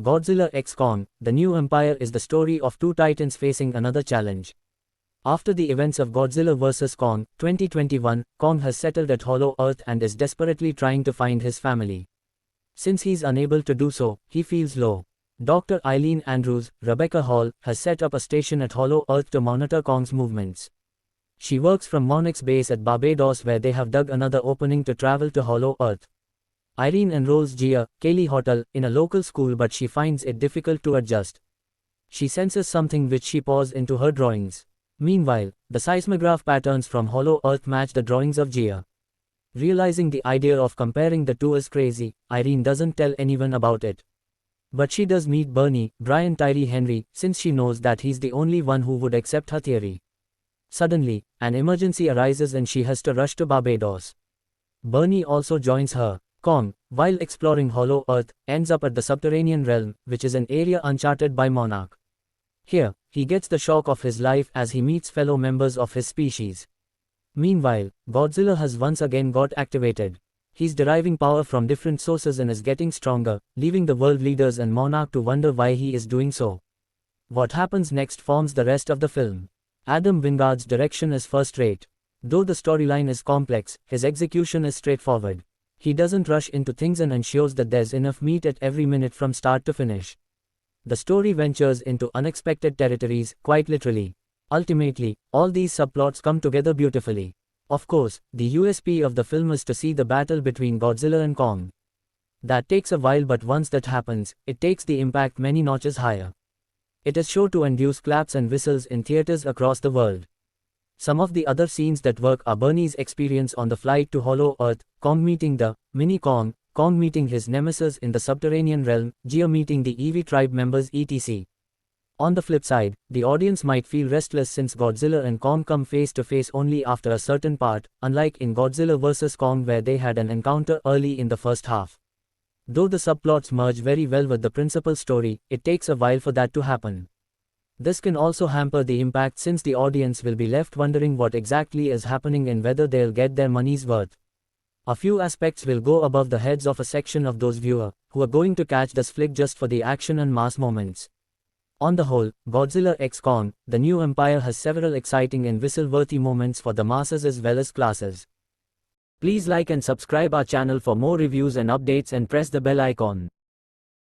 Godzilla x Kong, The New Empire is the story of two titans facing another challenge. After the events of Godzilla vs. Kong, 2021, Kong has settled at Hollow Earth and is desperately trying to find his family. Since he's unable to do so, he feels low. Dr. Eileen Andrews, Rebecca Hall, has set up a station at Hollow Earth to monitor Kong's movements. She works from Monarch's base at Barbados, where they have dug another opening to travel to Hollow Earth. Irene enrolls Gia, Kaylee Hotel, in a local school, but she finds it difficult to adjust. She senses something which she pours into her drawings. Meanwhile, the seismograph patterns from Hollow Earth match the drawings of Gia. Realizing the idea of comparing the two is crazy, Irene doesn't tell anyone about it. But she does meet Bernie, Brian Tyree Henry, since she knows that he's the only one who would accept her theory. Suddenly, an emergency arises and she has to rush to Barbados. Bernie also joins her. Kong, while exploring Hollow Earth, ends up at the Subterranean Realm, which is an area uncharted by Monarch. Here, he gets the shock of his life as he meets fellow members of his species. Meanwhile, Godzilla has once again got activated. He's deriving power from different sources and is getting stronger, leaving the world leaders and Monarch to wonder why he is doing so. What happens next forms the rest of the film. Adam Wingard's direction is first-rate. Though the storyline is complex, his execution is straightforward. He doesn't rush into things and ensures that there's enough meat at every minute from start to finish. The story ventures into unexpected territories, quite literally. Ultimately, all these subplots come together beautifully. Of course, the USP of the film is to see the battle between Godzilla and Kong. That takes a while, but once that happens, it takes the impact many notches higher. It is sure to induce claps and whistles in theaters across the world. Some of the other scenes that work are Bernie's experience on the flight to Hollow Earth, Kong meeting the Mini Kong, Kong meeting his nemesis in the Subterranean Realm, Gia meeting the Eevee tribe members etc. On the flip side, the audience might feel restless since Godzilla and Kong come face to face only after a certain part, unlike in Godzilla vs. Kong where they had an encounter early in the first half. Though the subplots merge very well with the principal story, it takes a while for that to happen. This can also hamper the impact since the audience will be left wondering what exactly is happening and whether they'll get their money's worth. A few aspects will go above the heads of a section of those viewers who are going to catch this flick just for the action and mass moments. On the whole, Godzilla x Kong, The New Empire has several exciting and whistle-worthy moments for the masses as well as classes. Please like and subscribe our channel for more reviews and updates and press the bell icon.